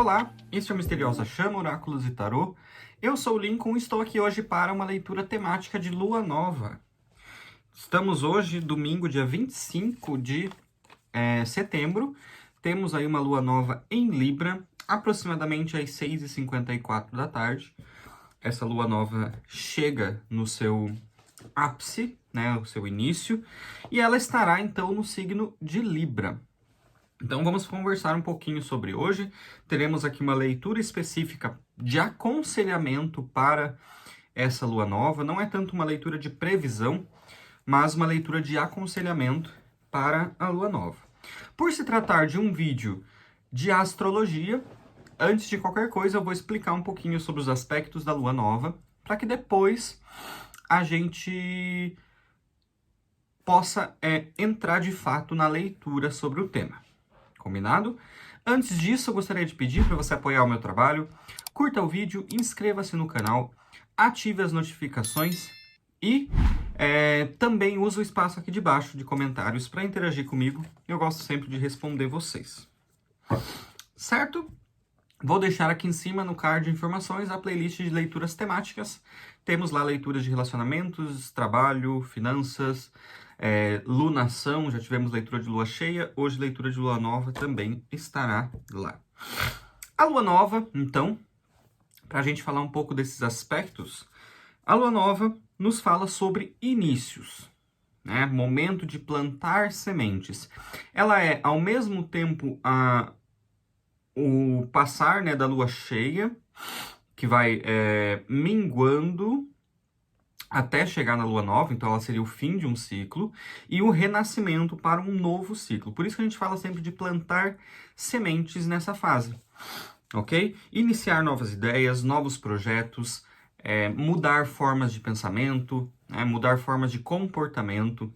Olá, este é o Misteriosa Chama, Oráculos e Tarô. Eu sou o Lincoln e estou aqui hoje para uma leitura temática de Lua Nova. Estamos hoje, domingo, dia 25 de setembro. Temos aí uma Lua Nova em Libra, aproximadamente às 6h54 da tarde. Essa Lua Nova chega no seu ápice, né, o seu início, e ela estará então no signo de Libra. Então vamos conversar um pouquinho sobre hoje. Teremos aqui uma leitura específica de aconselhamento para essa lua nova. Não é tanto uma leitura de previsão, mas uma leitura de aconselhamento para a lua nova. Por se tratar de um vídeo de astrologia, antes de qualquer coisa eu vou explicar um pouquinho sobre os aspectos da lua nova, para que depois a gente possa entrar de fato na leitura sobre o tema. Combinado? Antes disso, eu gostaria de pedir para você apoiar o meu trabalho, curta o vídeo, inscreva-se no canal, ative as notificações e também use o espaço aqui de baixo de comentários para interagir comigo. Eu gosto sempre de responder vocês. Certo? Vou deixar aqui em cima no card de informações a playlist de leituras temáticas. Temos lá leituras de relacionamentos, trabalho, finanças, lunação, já tivemos leitura de lua cheia, hoje leitura de lua nova também estará lá. A lua nova, então, para a gente falar um pouco desses aspectos, a lua nova nos fala sobre inícios, né? Momento de plantar sementes. Ela é, ao mesmo tempo, o passar, né, da lua cheia, que vai minguando até chegar na lua nova, então ela seria o fim de um ciclo, e o renascimento para um novo ciclo. Por isso que a gente fala sempre de plantar sementes nessa fase, ok? Iniciar novas ideias, novos projetos, mudar formas de pensamento, mudar formas de comportamento,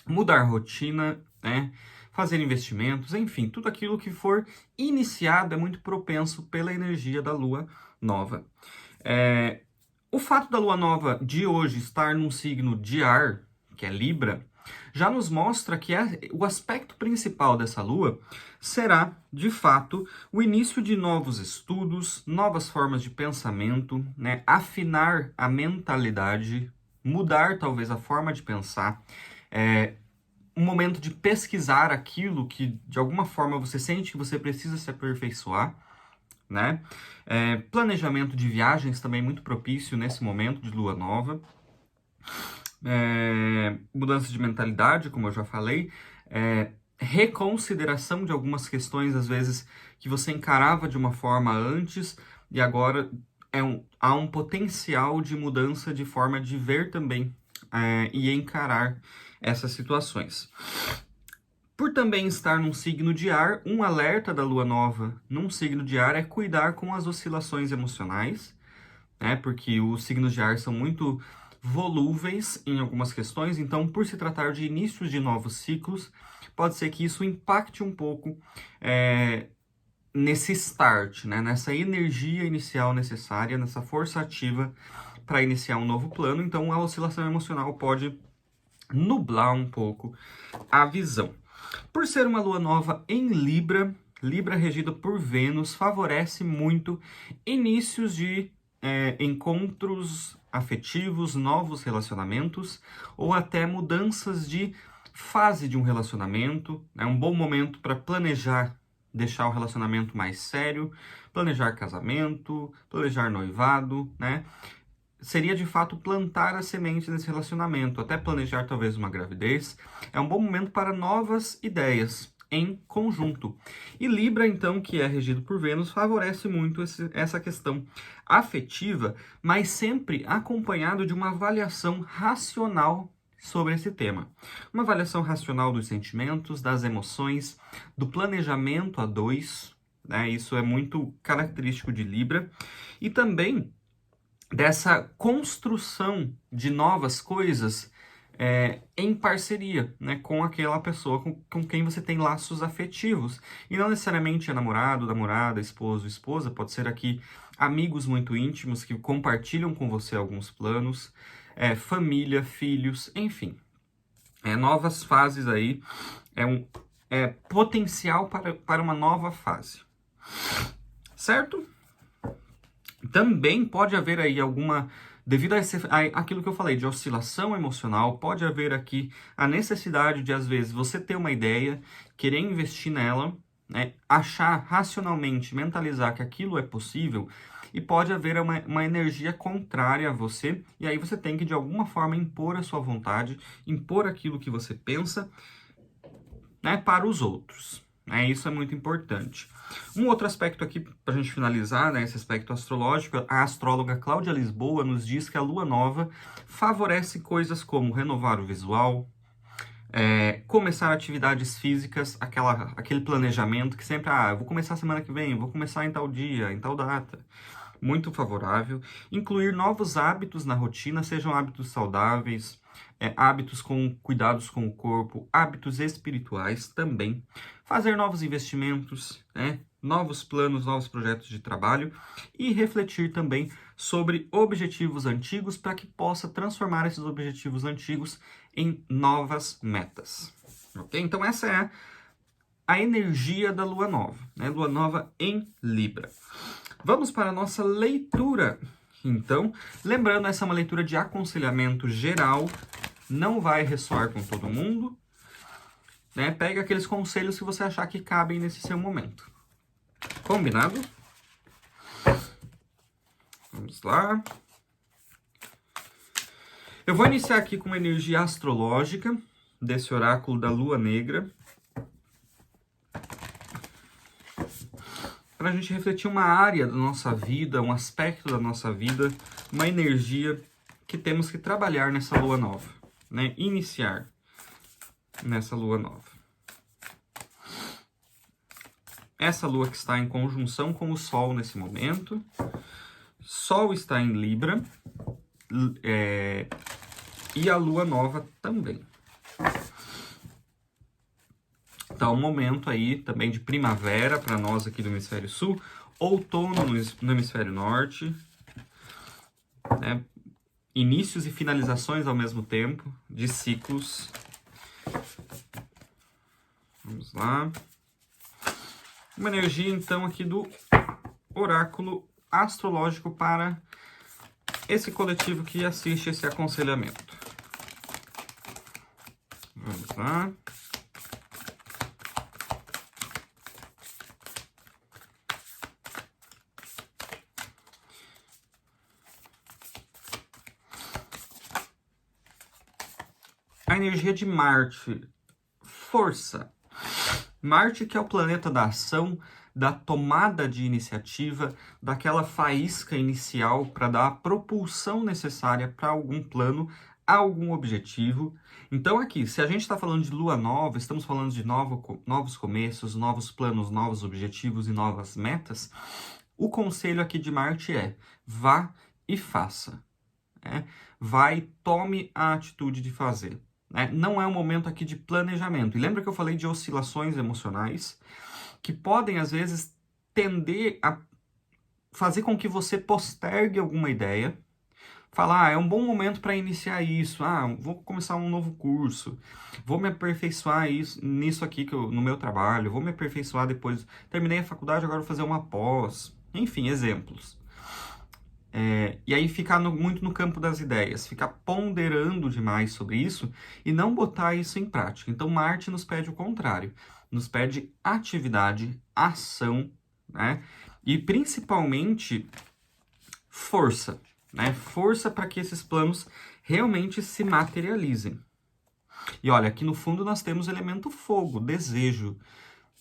mudar rotina, né? Fazer investimentos, enfim, tudo aquilo que for iniciado é muito propenso pela energia da lua nova. O fato da lua nova de hoje estar num signo de ar, que é Libra, já nos mostra que o aspecto principal dessa lua será, de fato, o início de novos estudos, novas formas de pensamento, né? Afinar a mentalidade, mudar talvez a forma de pensar, um momento de pesquisar aquilo que de alguma forma você sente que você precisa se aperfeiçoar, né? Planejamento de viagens também muito propício nesse momento de lua nova. Mudança de mentalidade, como eu já falei. Reconsideração de algumas questões, às vezes, que você encarava de uma forma antes e agora há um potencial de mudança de forma de ver também e encarar essas situações. Por também estar num signo de ar, um alerta da lua nova num signo de ar é cuidar com as oscilações emocionais, né? Porque os signos de ar são muito volúveis em algumas questões, então, por se tratar de inícios de novos ciclos, pode ser que isso impacte um pouco nesse start, né? Nessa energia inicial necessária, nessa força ativa para iniciar um novo plano. Então, a oscilação emocional pode nublar um pouco a visão. Por ser uma lua nova em Libra, Libra regida por Vênus, favorece muito inícios de encontros afetivos, novos relacionamentos, ou até mudanças de fase de um relacionamento. É um bom momento para planejar, deixar o relacionamento mais sério, planejar casamento, planejar noivado, né? Seria de fato plantar a semente nesse relacionamento, até planejar talvez uma gravidez. É um bom momento para novas ideias em conjunto. E Libra, então, que é regido por Vênus, favorece muito essa questão afetiva, mas sempre acompanhado de uma avaliação racional sobre esse tema. Uma avaliação racional dos sentimentos, das emoções, do planejamento a dois, né? Isso é muito característico de Libra. E também dessa construção de novas coisas em parceria, né, com aquela pessoa com quem você tem laços afetivos. E não necessariamente é namorado, namorada, esposo, esposa, pode ser aqui amigos muito íntimos que compartilham com você alguns planos, família, filhos, enfim. Novas fases aí, potencial para uma nova fase. certo? Também pode haver aí alguma, devido àquilo que eu falei, de oscilação emocional, pode haver aqui a necessidade de, às vezes, você ter uma ideia, querer investir nela, né, achar racionalmente, mentalizar que aquilo é possível, e pode haver uma energia contrária a você, e aí você tem que, de alguma forma, impor a sua vontade, impor aquilo que você pensa, né, para os outros. Isso é muito importante. Um outro aspecto aqui, para a gente finalizar, né, esse aspecto astrológico, a astróloga Cláudia Lisboa nos diz que a lua nova favorece coisas como renovar o visual, começar atividades físicas, aquele planejamento que sempre, eu vou começar semana que vem, vou começar em tal dia, em tal data. Muito favorável. Incluir novos hábitos na rotina, sejam hábitos saudáveis, hábitos com cuidados com o corpo, hábitos espirituais também. Fazer novos investimentos, novos planos, novos projetos de trabalho e refletir também sobre objetivos antigos para que possa transformar esses objetivos antigos em novas metas. Ok? Então essa é a energia da lua nova, né? Lua nova em Libra. Vamos para a nossa leitura. Então, lembrando, essa é uma leitura de aconselhamento geral, não vai ressoar com todo mundo, né? Pega aqueles conselhos que você achar que cabem nesse seu momento. Combinado? Vamos lá. Eu vou iniciar aqui com uma energia astrológica desse oráculo da Lua Negra, para a gente refletir uma área da nossa vida, um aspecto da nossa vida, uma energia que temos que trabalhar nessa lua nova, né? Iniciar nessa lua nova. Essa lua que está em conjunção com o Sol nesse momento. Sol está em Libra, e a lua nova também. Tá um momento aí também de primavera para nós aqui do Hemisfério Sul, outono no Hemisfério Norte, né? Inícios e finalizações ao mesmo tempo de ciclos. Vamos lá. Uma energia então aqui do oráculo astrológico para esse coletivo que assiste esse aconselhamento. Vamos lá. A energia de Marte, força. Marte, que é o planeta da ação, da tomada de iniciativa, daquela faísca inicial para dar a propulsão necessária para algum plano, algum objetivo. Então aqui, se a gente está falando de lua nova, estamos falando de novos começos, novos planos, novos objetivos e novas metas, o conselho aqui de Marte é: vá e faça. Vai, tome a atitude de fazer. Não é um momento aqui de planejamento. E lembra que eu falei de oscilações emocionais que podem, às vezes, tender a fazer com que você postergue alguma ideia. Falar, é um bom momento para iniciar isso. Vou começar um novo curso. Vou me aperfeiçoar nisso aqui no meu trabalho. Vou me aperfeiçoar depois. Terminei a faculdade, agora vou fazer uma pós. Enfim, exemplos. E aí ficar muito no campo das ideias, ficar ponderando demais sobre isso e não botar isso em prática. Então Marte nos pede o contrário, nos pede atividade, ação, né? E principalmente força, né? Força para que esses planos realmente se materializem. E olha, aqui no fundo nós temos o elemento fogo, desejo,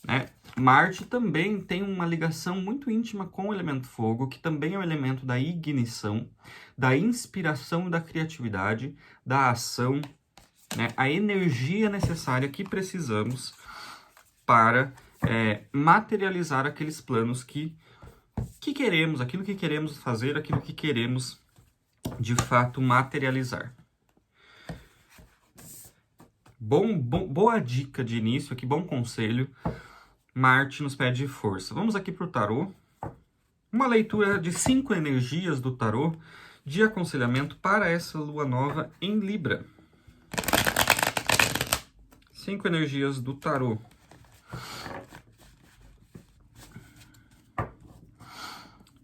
né? Marte também tem uma ligação muito íntima com o elemento fogo, que também é o elemento da ignição, da inspiração e da criatividade, da ação, né? A energia necessária que precisamos para materializar aqueles planos que queremos, aquilo que queremos fazer, aquilo que queremos de fato materializar. Boa dica de início aqui, bom conselho. Marte nos pede força. Vamos aqui para o tarô. Uma leitura de 5 energias do tarô de aconselhamento para essa lua nova em Libra. 5 energias do tarô.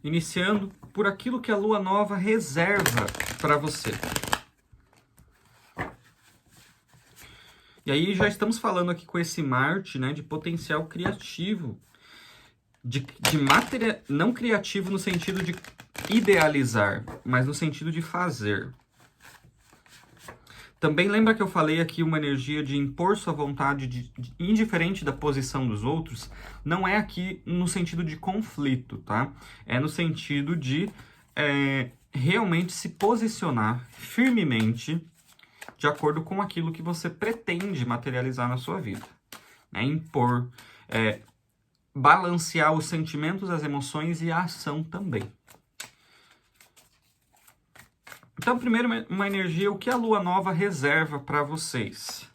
iniciando por aquilo que a lua nova reserva para você. E aí já estamos falando aqui com esse Marte, né, de potencial criativo, de não criativo no sentido de idealizar, mas no sentido de fazer. Também lembra que eu falei aqui uma energia de impor sua vontade, indiferente da posição dos outros, não é aqui no sentido de conflito, tá? É no sentido de realmente se posicionar firmemente de acordo com aquilo que você pretende materializar na sua vida. Né? Impor, balancear os sentimentos, as emoções e a ação também. Então, primeiro, uma energia, o que a lua nova reserva para vocês?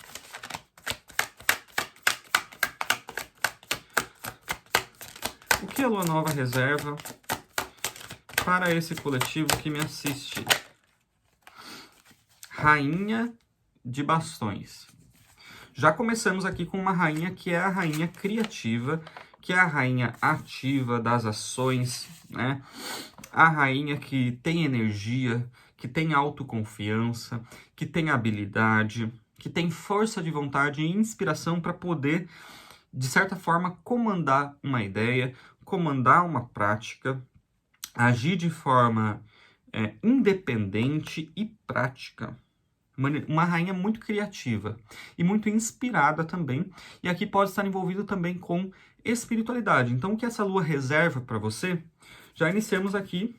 O que a lua nova reserva para esse coletivo que me assiste? Rainha de bastões. Já começamos aqui com uma rainha que é a rainha criativa, que é a rainha ativa das ações, né? A rainha que tem energia, que tem autoconfiança, que tem habilidade, que tem força de vontade e inspiração para poder, de certa forma, comandar uma ideia, comandar uma prática, agir de forma independente e prática. Uma rainha muito criativa e muito inspirada também. E aqui pode estar envolvido também com espiritualidade. Então, o que essa lua reserva para você? Já iniciamos aqui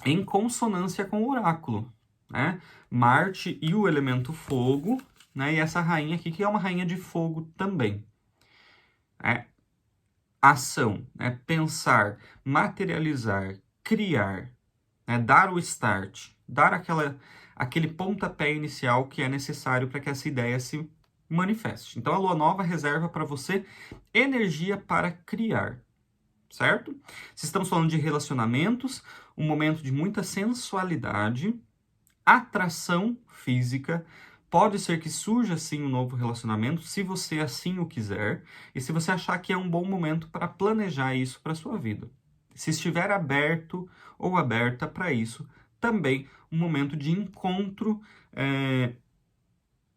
em consonância com o oráculo, né? Marte e o elemento fogo, né? E essa rainha aqui, que é uma rainha de fogo também. Ação, né? Pensar, materializar, criar, né? Dar o start, dar aquele pontapé inicial que é necessário para que essa ideia se manifeste. Então, a lua nova reserva para você energia para criar, certo? Se estamos falando de relacionamentos, um momento de muita sensualidade, atração física, pode ser que surja sim um novo relacionamento, se você assim o quiser, e se você achar que é um bom momento para planejar isso para sua vida. Se estiver aberto ou aberta para isso, também um momento de encontro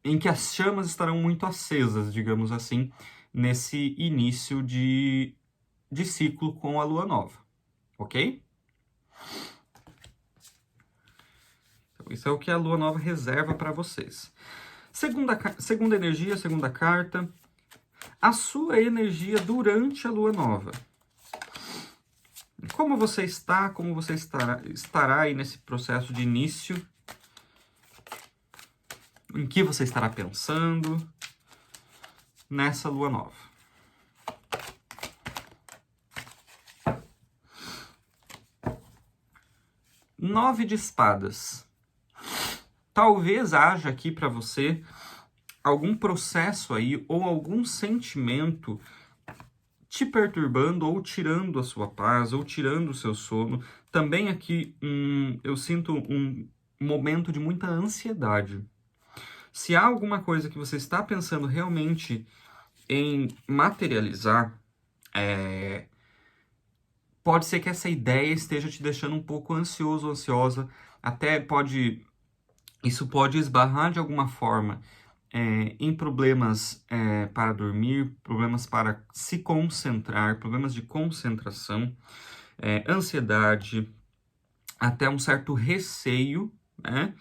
em que as chamas estarão muito acesas, digamos assim, nesse início de ciclo com a lua nova, ok? Então, isso é o que a lua nova reserva para vocês. Segunda energia, segunda carta, a sua energia durante a lua nova. Como você está, como você estará aí nesse processo de início? Em que você estará pensando nessa lua nova? Nove de espadas. Talvez haja aqui para você algum processo aí ou algum sentimento te perturbando ou tirando a sua paz ou tirando o seu sono. Também aqui eu sinto um momento de muita ansiedade. Se há alguma coisa que você está pensando realmente em materializar, pode ser que essa ideia esteja te deixando um pouco ansioso, ansiosa. Até isso pode esbarrar de alguma forma em problemas para dormir, problemas para se concentrar, problemas de concentração, ansiedade, até um certo receio, né,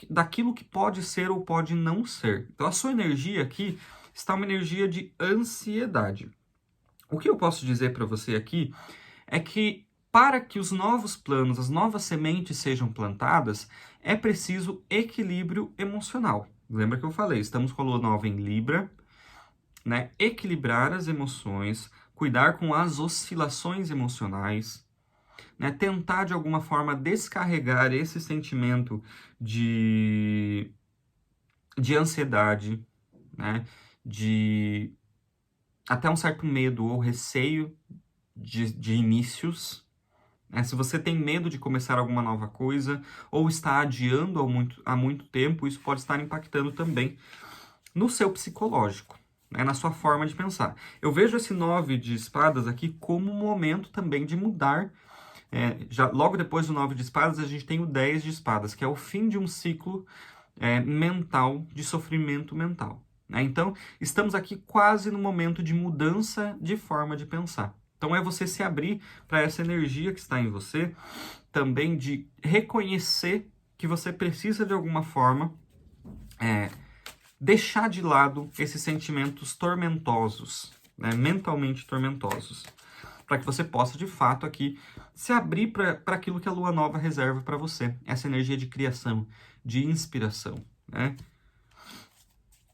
daquilo que pode ser ou pode não ser. Então, a sua energia aqui está uma energia de ansiedade. O que eu posso dizer para você aqui é que para que os novos planos, as novas sementes sejam plantadas, é preciso equilíbrio emocional. Lembra que eu falei, estamos com a lua nova em Libra, né? Equilibrar as emoções, cuidar com as oscilações emocionais, né? Tentar de alguma forma descarregar esse sentimento de ansiedade, né? De até um certo medo ou receio de inícios. Se você tem medo de começar alguma nova coisa ou está adiando há muito tempo, isso pode estar impactando também no seu psicológico, né, na sua forma de pensar. Eu vejo esse 9 de espadas aqui como um momento também de mudar Já logo depois do 9 de espadas, a gente tem o 10 de espadas, que é o fim de um ciclo mental, de sofrimento mental. Né? Então, estamos aqui quase no momento de mudança de forma de pensar. Então, é você se abrir para essa energia que está em você, também de reconhecer que você precisa, de alguma forma, deixar de lado esses sentimentos tormentosos, né? Mentalmente tormentosos, para que você possa, de fato, aqui se abrir para aquilo que a lua nova reserva para você, essa energia de criação, de inspiração, né?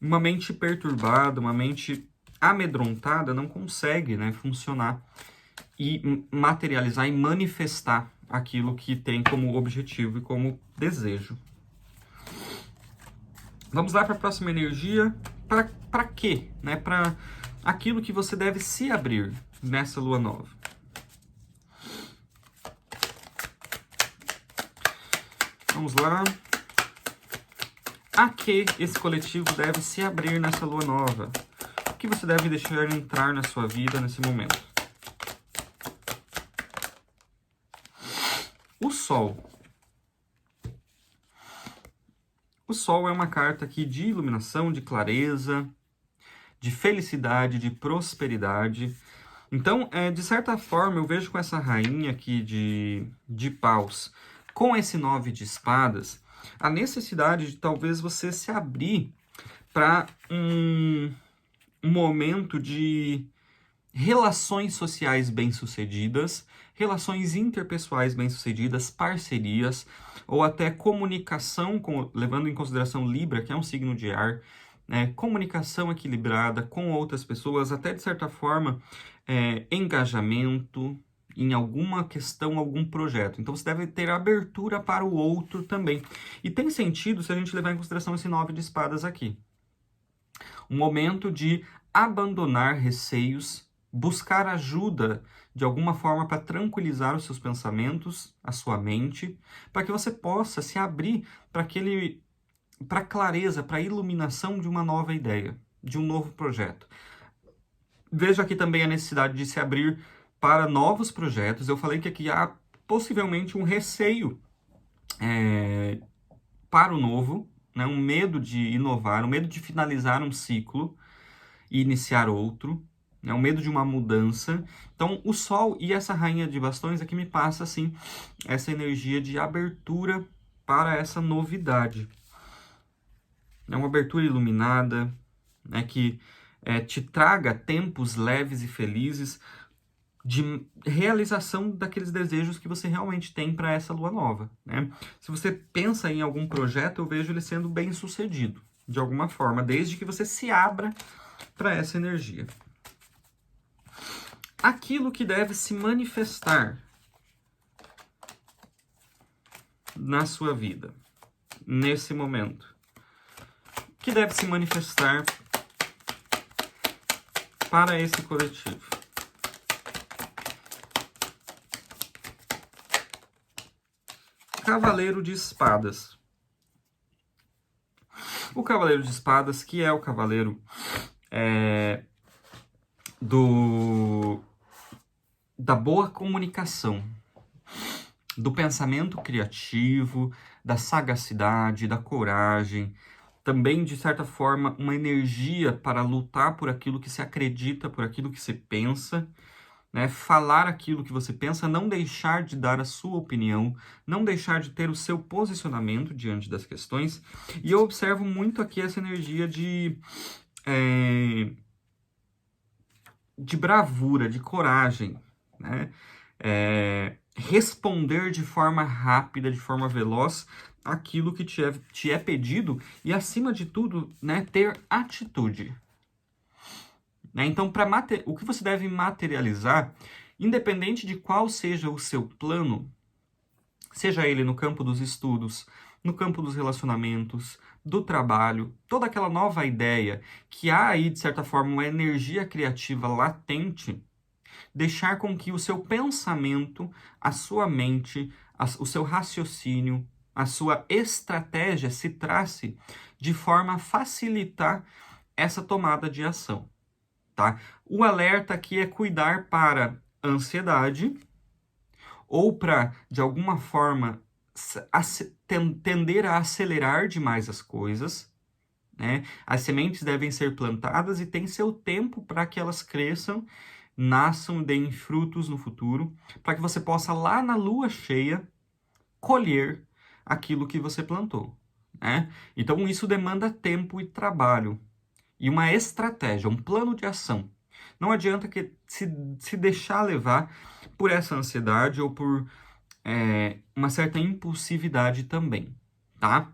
Uma mente perturbada, uma mente amedrontada não consegue, né, funcionar e materializar e manifestar aquilo que tem como objetivo e como desejo. Vamos lá para a próxima energia. Para quê? Né? Para aquilo que você deve se abrir nessa lua nova. Vamos lá. A que esse coletivo deve se abrir nessa lua nova? O que você deve deixar entrar na sua vida nesse momento? O Sol. O Sol é uma carta aqui de iluminação, de clareza, de felicidade, de prosperidade. Então, de certa forma, eu vejo com essa rainha aqui de paus, com esse 9 de espadas, a necessidade de talvez você se abrir para um momento de relações sociais bem-sucedidas, relações interpessoais bem-sucedidas, parcerias, ou até comunicação, levando em consideração Libra, que é um signo de ar, né, comunicação equilibrada com outras pessoas, até de certa forma, engajamento em alguma questão, algum projeto. Então você deve ter abertura para o outro também. E tem sentido se a gente levar em consideração esse 9 de espadas aqui. Um momento de abandonar receios, buscar ajuda de alguma forma para tranquilizar os seus pensamentos, a sua mente, para que você possa se abrir para a clareza, para a iluminação de uma nova ideia, de um novo projeto. Vejo aqui também a necessidade de se abrir para novos projetos. Eu falei que aqui há possivelmente um receio para o novo, né? Um medo de inovar, um medo de finalizar um ciclo e iniciar outro, né? Um medo de uma mudança. Então, o Sol e essa Rainha de Bastões aqui me passa, assim, essa energia de abertura para essa novidade. É uma abertura iluminada, né? Que te traga tempos leves e felizes de realização daqueles desejos que você realmente tem para essa lua nova, né? Se você pensa em algum projeto, eu vejo ele sendo bem sucedido, de alguma forma, desde que você se abra para essa energia. Aquilo que deve se manifestar na sua vida, nesse momento, que deve se manifestar para esse coletivo. Cavaleiro de Espadas. O Cavaleiro de Espadas, que é o cavaleiro da boa comunicação, do pensamento criativo, da sagacidade, da coragem, também, de certa forma, uma energia para lutar por aquilo que se acredita, por aquilo que se pensa, né? Falar aquilo que você pensa, não deixar de dar a sua opinião, não deixar de ter o seu posicionamento diante das questões. E eu observo muito aqui essa energia de bravura, de coragem, né? Responder de forma rápida, de forma veloz, aquilo que te é pedido e, acima de tudo, né, ter atitude. Né? Então, o que você deve materializar, independente de qual seja o seu plano, seja ele no campo dos estudos, no campo dos relacionamentos, do trabalho, toda aquela nova ideia que há aí, de certa forma, uma energia criativa latente, deixar com que o seu pensamento, a sua mente, o seu raciocínio, a sua estratégia se trace de forma a facilitar essa tomada de ação. Tá? O alerta aqui é cuidar para ansiedade ou para, de alguma forma, tender a acelerar demais as coisas, né? As sementes devem ser plantadas e tem seu tempo para que elas cresçam, nasçam, deem frutos no futuro, para que você possa, lá na lua cheia, colher aquilo que você plantou, né? Então, isso demanda tempo e trabalho, e uma estratégia, um plano de ação. Não adianta que se deixar levar por essa ansiedade ou por uma certa impulsividade também, tá?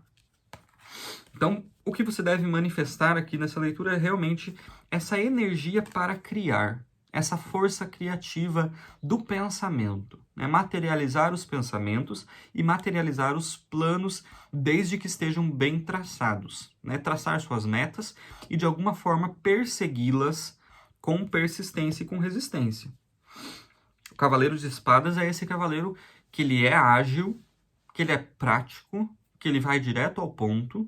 Então, o que você deve manifestar aqui nessa leitura é realmente essa energia para criar, essa força criativa do pensamento, né? Materializar os pensamentos e materializar os planos desde que estejam bem traçados, né? Traçar suas metas e, de alguma forma, persegui-las com persistência e com resistência. O Cavaleiro de Espadas é esse cavaleiro que ele é ágil, que ele é prático, que ele vai direto ao ponto,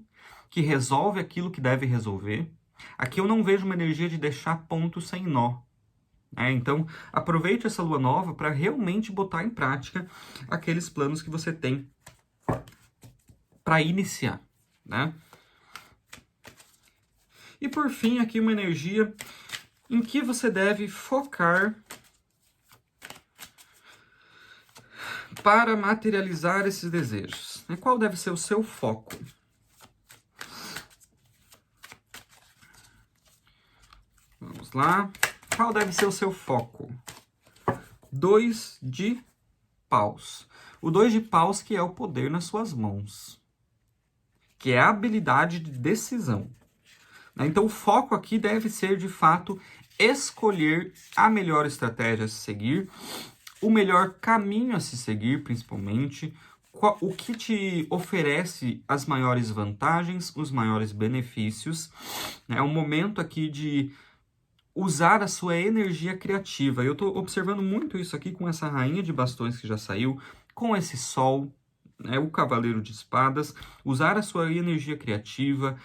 que resolve aquilo que deve resolver. Aqui eu não vejo uma energia de deixar ponto sem nó. Então, aproveite essa lua nova para realmente botar em prática aqueles planos que você tem para iniciar, né? E por fim, aqui uma energia em que você deve focar para materializar esses desejos. Qual deve ser o seu foco? Vamos lá. Qual deve ser o seu foco? 2 de paus. O 2 de paus que é o poder nas suas mãos, que é a habilidade de decisão. Então, o foco aqui deve ser, de fato, escolher a melhor estratégia a se seguir, o melhor caminho a se seguir, principalmente, o que te oferece as maiores vantagens, os maiores benefícios. É um momento aqui de usar a sua energia criativa. Eu estou observando muito isso aqui com essa rainha de bastões que já saiu, com esse sol, o cavaleiro de espadas, usar a sua energia criativa,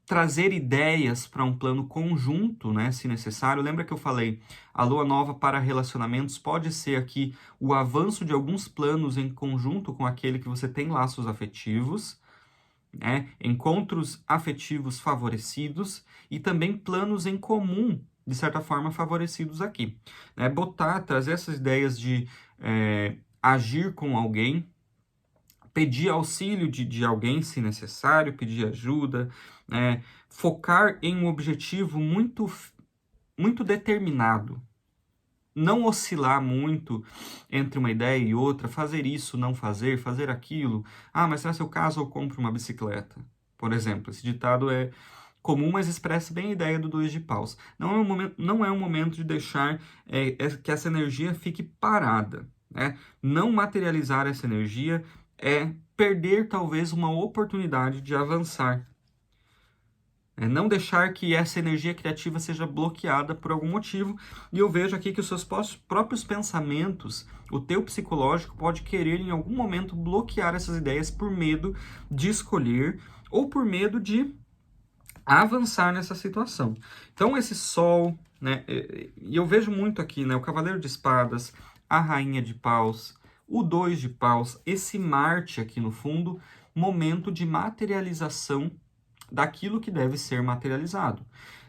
trazer ideias para um plano conjunto, né, se necessário. Lembra que eu falei, a lua nova para relacionamentos pode ser aqui o avanço de alguns planos em conjunto com aquele que você tem laços afetivos, encontros afetivos favorecidos e também planos em comum, de certa forma, favorecidos aqui. Trazer essas ideias de agir com alguém, pedir auxílio de alguém, se necessário, pedir ajuda, focar em um objetivo muito determinado. Não oscilar muito entre uma ideia e outra, fazer isso, não fazer, fazer aquilo. Mas será que se eu caso eu compro uma bicicleta? Por exemplo, esse ditado é comum, mas expressa bem a ideia do 2 de paus. Não é um momento de deixar que essa energia fique parada. Não materializar essa energia é perder talvez uma oportunidade de avançar. Não deixar que essa energia criativa seja bloqueada por algum motivo. E eu vejo aqui que os seus próprios pensamentos, o teu psicológico pode querer em algum momento bloquear essas ideias por medo de escolher ou por medo de avançar nessa situação. Então esse sol, e eu vejo muito aqui, o cavaleiro de espadas, a rainha de paus, o 2 de paus, esse Marte aqui no fundo, momento de materialização daquilo que deve ser materializado.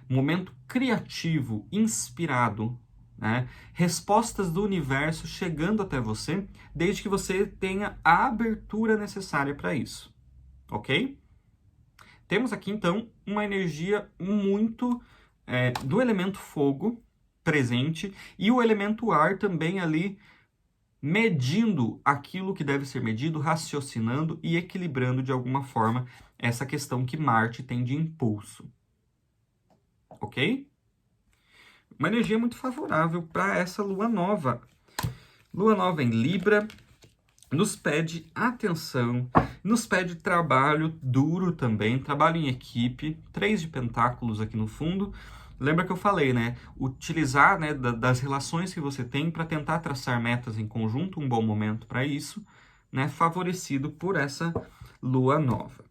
Momento criativo, inspirado, respostas do universo chegando até você, desde que você tenha a abertura necessária para isso, ok? Temos aqui, então, uma energia muito do elemento fogo presente e o elemento ar também ali medindo aquilo que deve ser medido, raciocinando e equilibrando de alguma forma essa questão que Marte tem de impulso. Ok? Uma energia muito favorável para essa lua nova. Lua nova em Libra nos pede atenção, nos pede trabalho duro também, trabalho em equipe, 3 de pentáculos aqui no fundo. Lembra que eu falei, utilizar das relações que você tem para tentar traçar metas em conjunto, um bom momento para isso, favorecido por essa lua nova.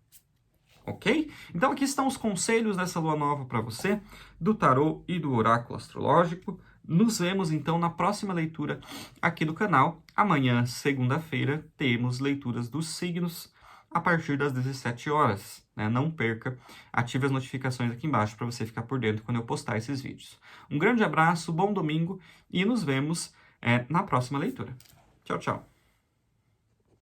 Ok? Então aqui estão os conselhos dessa lua nova para você, do tarô e do oráculo astrológico. Nos vemos, então, na próxima leitura aqui do canal. Amanhã, segunda-feira, temos leituras dos signos a partir das 17 horas, né? Não perca, ative as notificações aqui embaixo para você ficar por dentro quando eu postar esses vídeos. Um grande abraço, bom domingo e nos vemos na próxima leitura. Tchau, tchau!